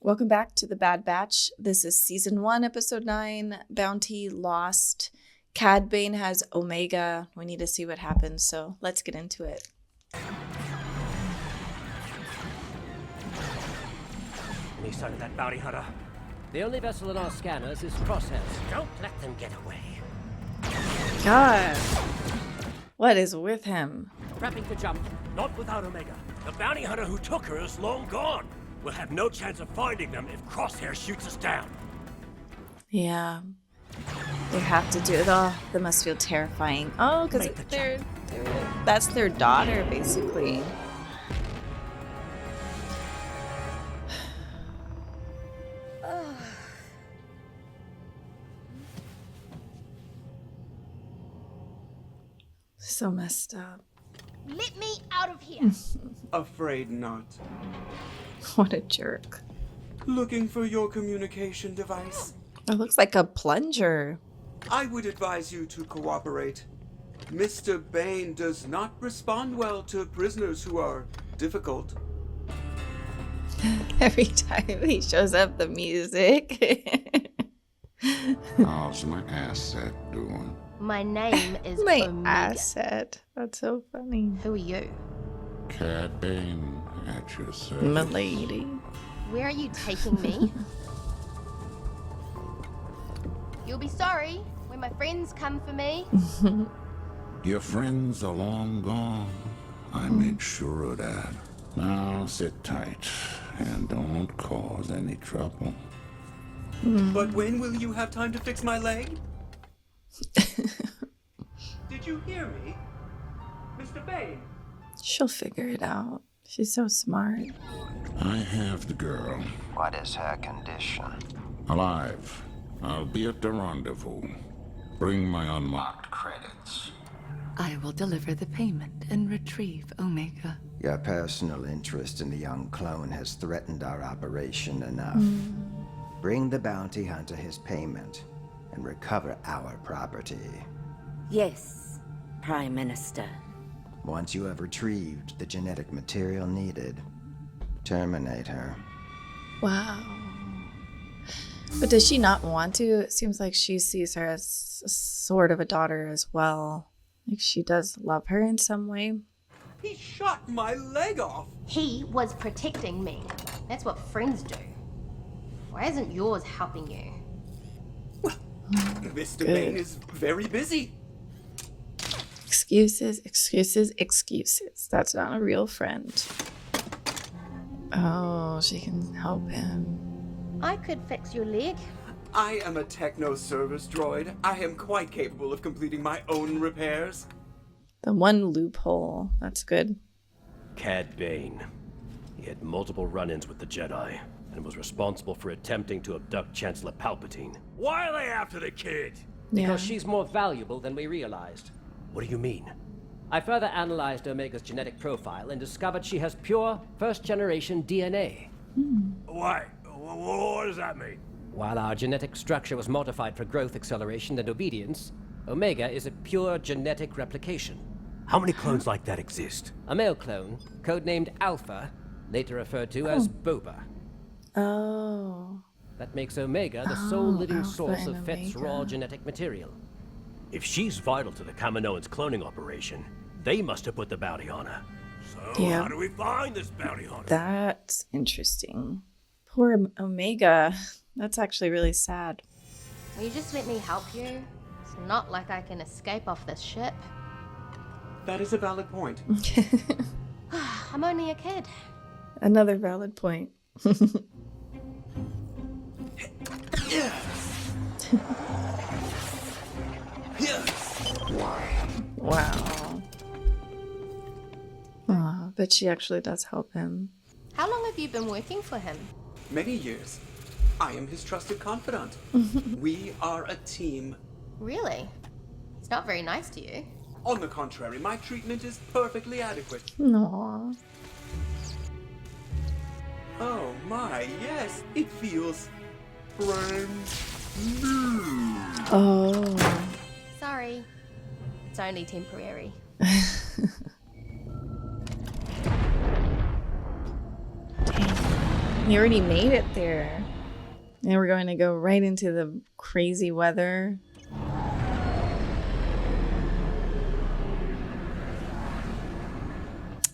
Welcome back to The Bad Batch. This is Season 1, Episode 9, Bounty Lost. CAD Bane has Omega. We need to see what happens, so let's get into it. Any sign of that bounty hunter? The only vessel in our scanners is Crosshairs. Don't let them get away. God, what is with him? Prepping for jump. Not without Omega. The bounty hunter who took her is long gone. We'll have no chance of finding them if Crosshair shoots us down. Yeah, they have to do it. Oh, that must feel terrifying. Oh, because that's their daughter, basically. So messed up. Let me out of here. Afraid not. What a jerk. Looking for your communication device? It looks like a plunger. I would advise you to cooperate. Mr. Bane does not respond well to prisoners who are difficult. Every time he shows up, the music. How's my asset doing? My name is My Omega. asset. That's so funny. Who are you? CAD Bane at your service. Milady. Where are you taking me? You'll be sorry when my friends come for me. Your friends are long gone. I made sure of that. Now sit tight and don't cause any trouble. But when will you have time to fix my leg? Did you hear me? Mr. Bane? She'll figure it out. She's so smart. I have the girl. What is her condition? Alive. I'll be at the rendezvous. Bring my unlocked Credits. I will deliver the payment and retrieve Omega. Your personal interest in the young clone has threatened our operation enough. Bring the bounty hunter his payment and recover our property. Yes, Prime Minister. Once you have retrieved the genetic material needed, terminate her. Wow. But does she not want to? It seems like she sees her as sort of a daughter as well. Like she does love her in some way. He shot my leg off. He was protecting me. That's what friends do. Why isn't yours helping you? Mr. Bane is very busy. Excuses, excuses, excuses. That's not a real friend. Oh, she can help him. I could fix your leg. I am a techno-service droid. I am quite capable of completing my own repairs. The one loophole. That's good. CAD Bane. He had multiple run-ins with the Jedi and was responsible for attempting to abduct Chancellor Palpatine. Why are they after the kid? Yeah. Because she's more valuable than we realized. What do you mean? I further analyzed Omega's genetic profile and discovered she has pure first-generation DNA. Why? What does that mean? While our genetic structure was modified for growth acceleration and obedience, Omega is a pure genetic replication. How many clones like that exist? A male clone, codenamed Alpha, later referred to as Boba. Oh. That makes Omega the sole living Alpha source and of Fett's Omega. raw genetic material. If she's vital to the Kaminoans' cloning operation, they must have put the bounty on her. So Yeah. how do we find this bounty hunter? That's interesting. Poor Omega. That's actually really sad. Will you just let me help you? It's not like I can escape off this ship. That is a valid point. I'm only a kid. Another valid point. Wow. Aw, but she actually does help him. How long have you been working for him? Many years. I am his trusted confidant. We are a team. Really? It's not very nice to you. On the contrary, my treatment is perfectly adequate. Aww. Oh my. Why, yes, it feels brand new. Oh. Sorry. It's only temporary. Dang. He already made it there. And we're going to go right into the crazy weather.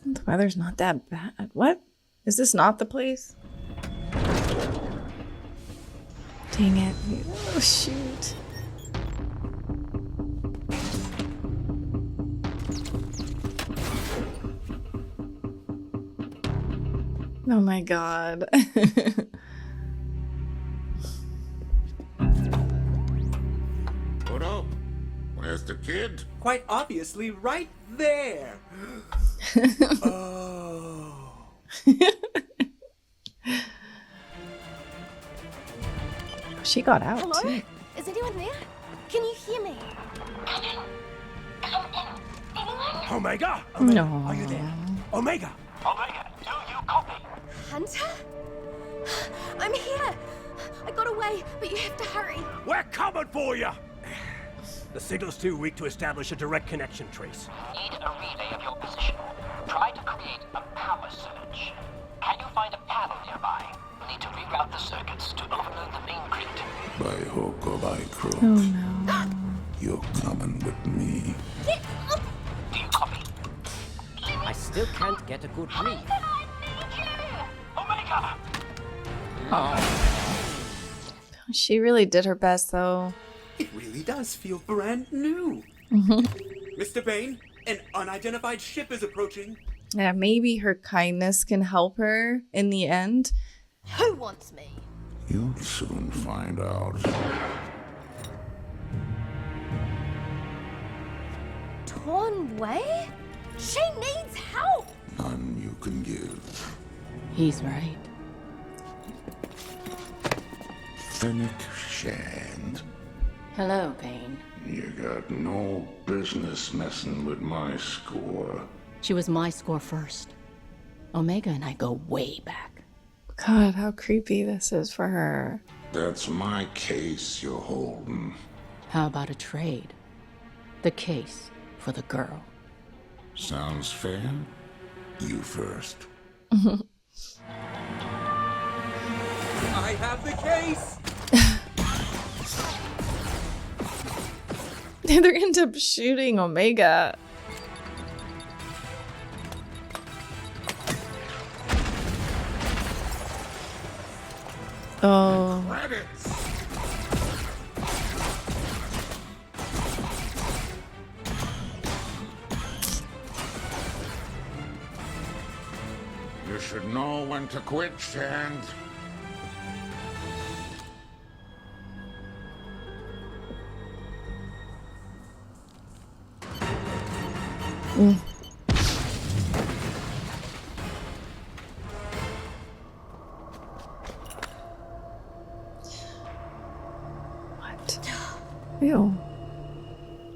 The weather's not that bad. What? Is this not the place? Dang it. Oh, shoot. Oh my god. Odo, where's the kid? Quite obviously right there. Oh. She got out. Hello? Too. Is anyone there? Can you hear me? Omega? No. Are you there? Omega! Omega, do you copy? Hunter? I'm here. I got away, but you have to hurry. We're coming for you! The signal's too weak to establish a direct connection trace. Need a relay of your position. Try to create a power surge. Can you find a panel nearby? Need to reroute the circuits to overload the main grid. By hook or by crook, Oh no. you're coming with me. Get up! Do you copy? I still can't get a good read. Omega! She really did her best though. It really does feel brand new. Mr. Bane, an unidentified ship is approaching. Yeah, maybe her kindness can help her in the end. Who wants me? You'll soon find out. Torn Way? She needs help! None you can give. He's right. Fennec Shand. Hello, Bane. You got no business messing with my score. She was my score first. Omega and I go way back. God, how creepy this is for her. That's my case you're holding. How about a trade? The case for the girl. Sounds fair? You first. I have the case! They're end up shooting Omega. Oh. Credits! You should know when to quit, Shand. What? Ew.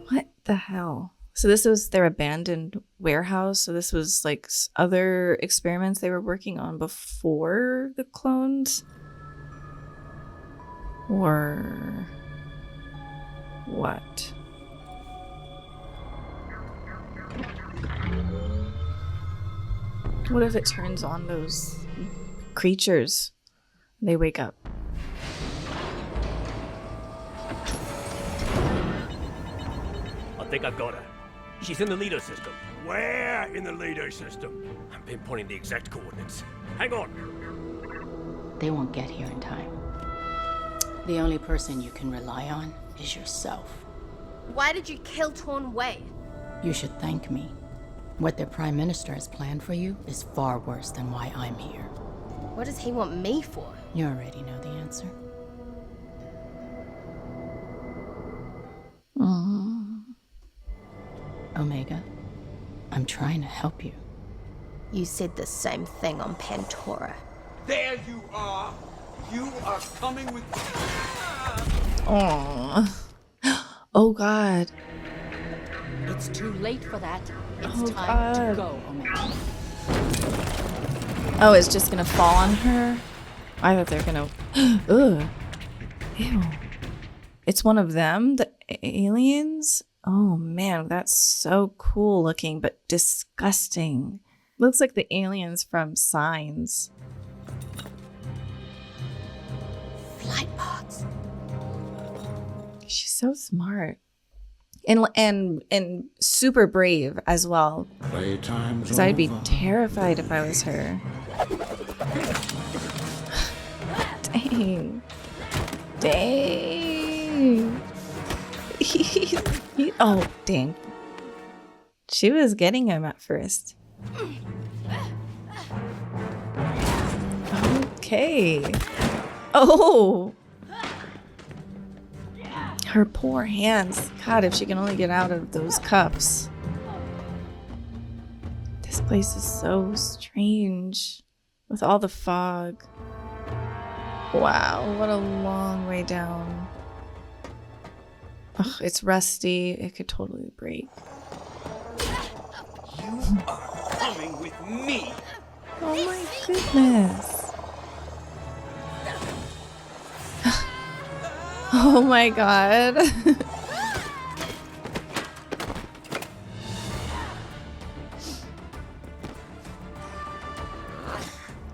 What the hell? So this was their abandoned warehouse. So this was like other experiments they were working on before the clones? Or what? What if it turns on those creatures? They wake up. I think I've got her. She's in the leader system. Where in the leader system? I'm pinpointing the exact coordinates. Hang on. They won't get here in time. The only person you can rely on is yourself. Why did you kill Torn Way? You should thank me. What their prime minister has planned for you is far worse than why I'm here. What does he want me for? You already know the answer. Omega, I'm trying to help you. You said the same thing on Pantora. There you are! You are coming with... Aww. Oh god. It's too late for that. It's Oh, time God. to go, Omega. Oh, it's just gonna fall on her? I thought they were gonna. Ugh. Ew. It's one of them, the aliens. Oh man, that's so cool looking, but disgusting. Looks like the aliens from Signs. Flight pods. She's so smart. And super brave as well. Playtime's Because I'd be over. terrified if I was her. Dang. Dang. Oh, dang. She was getting him at first. Okay. Oh. Her poor hands. God, if she can only get out of those cuffs. This place is so strange. With all the fog. Wow, what a long way down. Ugh, it's rusty. It could totally break. You are coming with me. Oh my goodness. Oh my god.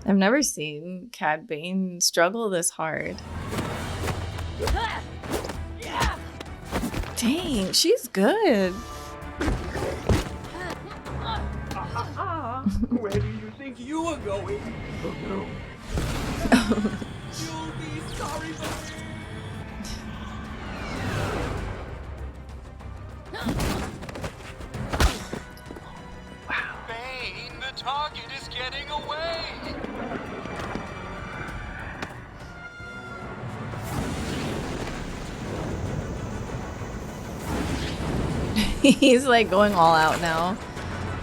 I've never seen CAD Bane struggle this hard. Dang, she's good. Where do you think you are going? You'll be sorry for me. Bane, the target is getting away! He's like going all out now.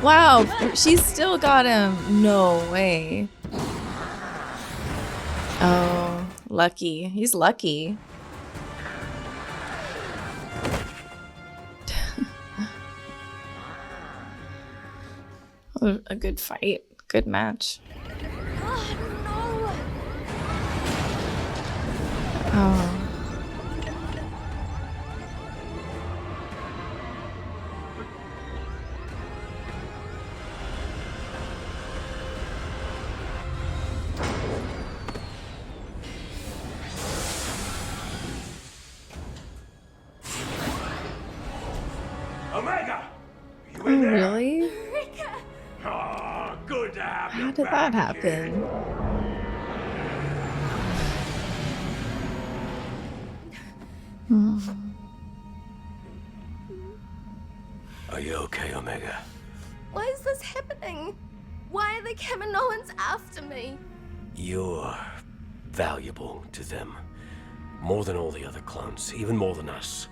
Wow, she's still got him. No way. Oh, lucky. He's lucky. A good fight. Good match. Oh. Omega! You Oh, in there? really? Oh, good to have you How did back, that happen? kid. Are you okay, Omega? Why is this happening? Why are the Kaminoans after me? You're valuable to them. More than all the other clones, even more than us.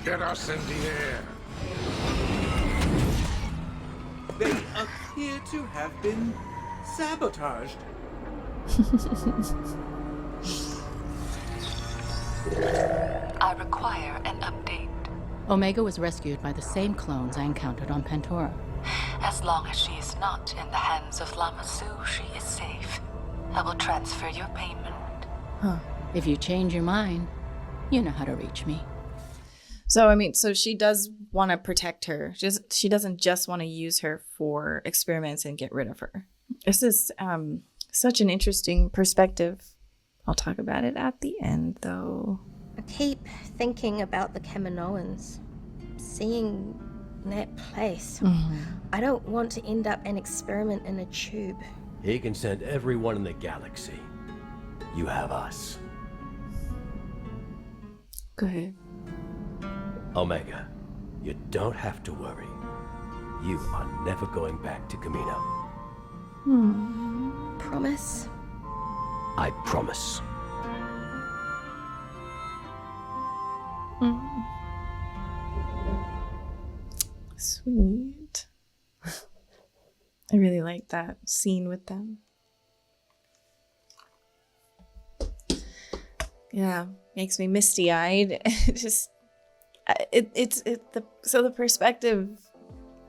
Get us in the air. They appear to have been sabotaged. I require an update. Omega was rescued by the same clones I encountered on Pantora. As long as she is not in the hands of Lamasu, she is safe. I will transfer your payment. If you change your mind, you know how to reach me. So, I mean, so she does want to protect her. She doesn't just want to use her for experiments and get rid of her. This is such an interesting perspective. I'll talk about it at the end, though. I keep thinking about the Kaminoans, seeing that place. I don't want to end up an experiment in a tube. He can send everyone in the galaxy. You have us. Good. Omega, you don't have to worry. You are never going back to Camino. Promise? I promise. Sweet. I really like that scene with them. Yeah, makes me misty-eyed. The perspective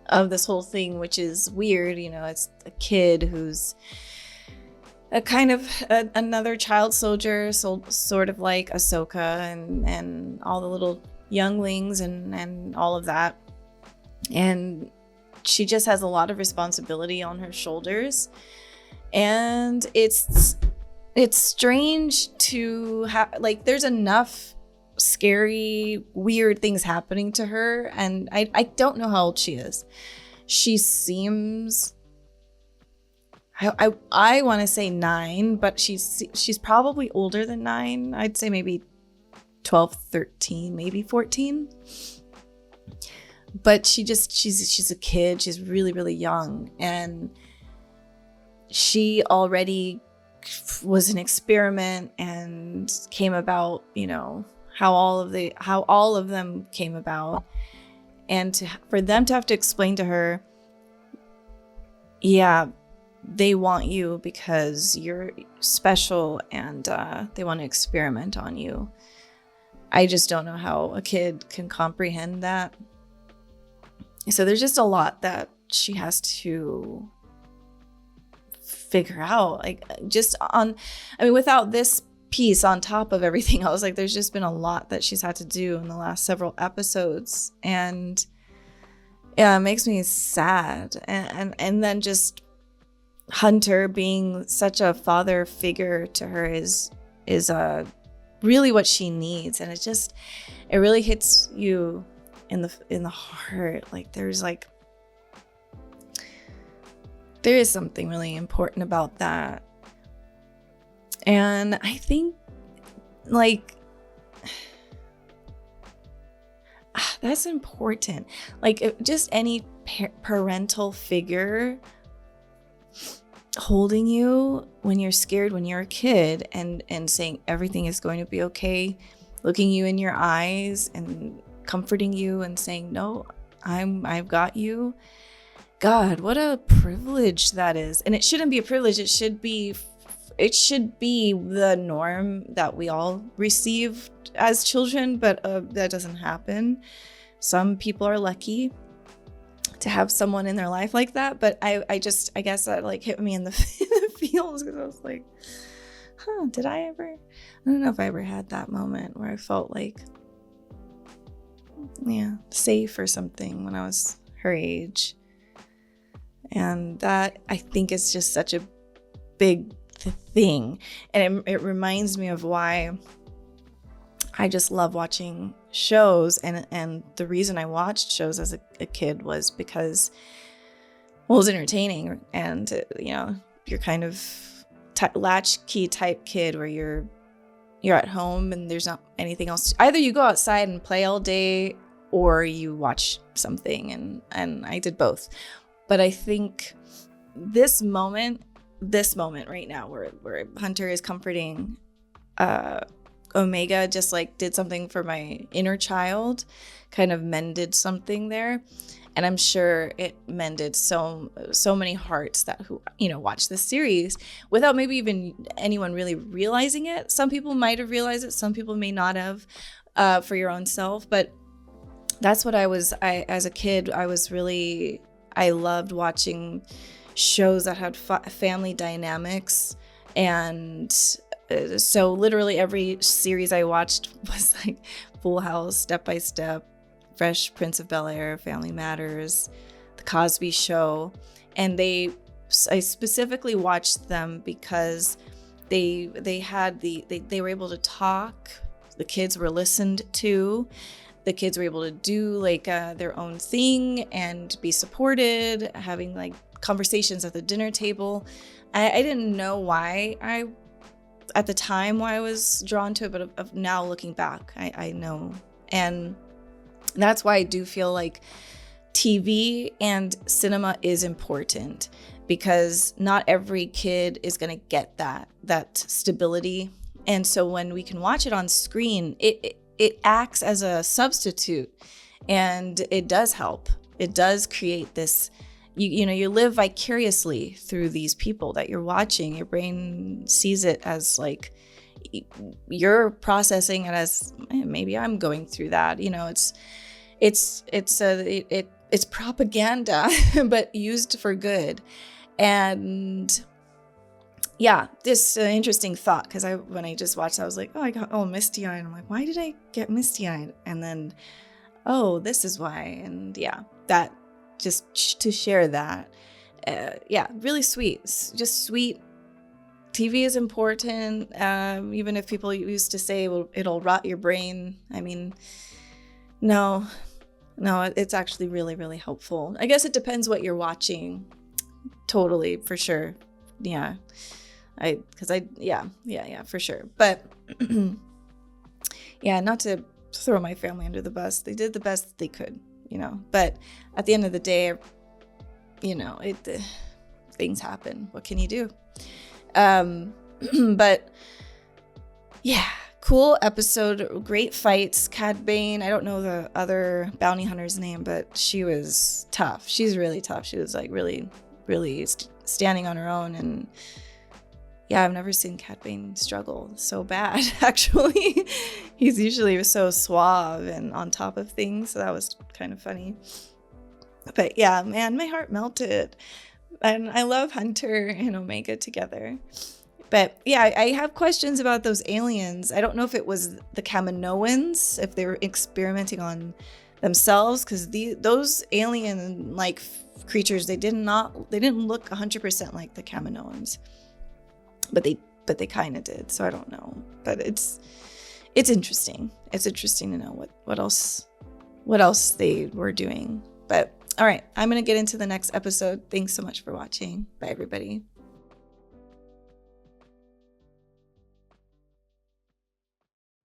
of this whole thing, which is weird, you know, it's a kid who's another child soldier, sort of like Ahsoka and all the little younglings and all of that. And she just has a lot of responsibility on her shoulders. And it's strange to have, like, there's enough scary, weird things happening to her. And I don't know how old she is. She seems, I want to say 9, but she's probably older than 9. I'd say maybe 12, 13, maybe 14. But she's a kid. She's really, really young. And she already was an experiment and came about, you know, how all of them came about. And for them to have to explain to her, yeah, they want you because you're special and they want to experiment on you. I just don't know how a kid can comprehend that. So there's just a lot that she has to figure out. Like, without this piece on top of everything else, like, there's just been a lot that she's had to do in the last several episodes. And yeah, it makes me sad. And then just Hunter being such a father figure to her is really what she needs. And it really hits you in the heart. Like, there is something really important about that. And I think, like, that's important. Like, just any parental figure holding you when you're scared, when you're a kid, and saying everything is going to be okay, looking you in your eyes and comforting you and saying, no, I've got you. God, what a privilege that is. And it shouldn't be a privilege. It should be the norm that we all receive as children, but that doesn't happen. Some people are lucky to have someone in their life like that, but I guess that, like, hit me in the feels, because I was like, I don't know if I ever had that moment where I felt like, yeah, safe or something when I was her age. And that, I think, is just such a big thing. And it reminds me of why I just love watching shows. And the reason I watched shows as a kid was because, well, it was entertaining. And, you know, you're kind of latchkey type kid where you're at home and there's not anything else. Either you go outside and play all day or you watch something. And I did both. But I think this moment right now where Hunter is comforting Omega just, like, did something for my inner child, kind of mended something there. And I'm sure it mended so many hearts that who, you know, watch this series without maybe even anyone really realizing it. Some people might have realized it. Some people may not have, for your own self. But that's what as a kid, I loved watching shows that had family dynamics. And so literally every series I watched was like Full House, Step by Step, Fresh Prince of Bel-Air, Family Matters, The Cosby Show. And I specifically watched them because they were able to talk. The kids were listened to. The kids were able to do, like, their own thing and be supported, having, like, conversations at the dinner table. I didn't know why at the time why I was drawn to it, but now looking back, I know. And that's why I do feel like TV and cinema is important, because not every kid is going to get that stability. And so when we can watch it on screen, it acts as a substitute, and it does help. It does create this, you know, you live vicariously through these people that you're watching. Your brain sees it as, like, you're processing it as, maybe I'm going through that. You know, it's propaganda, but used for good. And yeah, this interesting thought, because when I just watched, I was like, oh, I got misty eyed. I'm like, why did I get misty eyed? And then, oh, this is why. And yeah, that just to share that. Yeah, really sweet. Just sweet. TV is important. Even if people used to say, well, it'll rot your brain. I mean, no, it's actually really, really helpful. I guess it depends what you're watching. Totally, for sure. Yeah. Yeah, for sure. But yeah, not to throw my family under the bus. They did the best that they could, but at the end of the day, things happen. What can you do? But yeah, cool episode, great fights. CAD Bane, I don't know the other bounty hunter's name, but she was tough. She's really tough. She was like really, really standing on her own. And yeah, I've never seen CAD Bane struggle so bad, actually. He's usually so suave and on top of things, so that was kind of funny. But yeah, man, my heart melted. And I love Hunter and Omega together. But yeah, I have questions about those aliens. I don't know if it was the Kaminoans, if they were experimenting on themselves, because those alien-like creatures, they didn't look 100% like the Kaminoans. But they kind of did, so I don't know. But it's interesting. It's interesting to know what else they were doing. But all right, I'm gonna get into the next episode. Thanks so much for watching. Bye, everybody.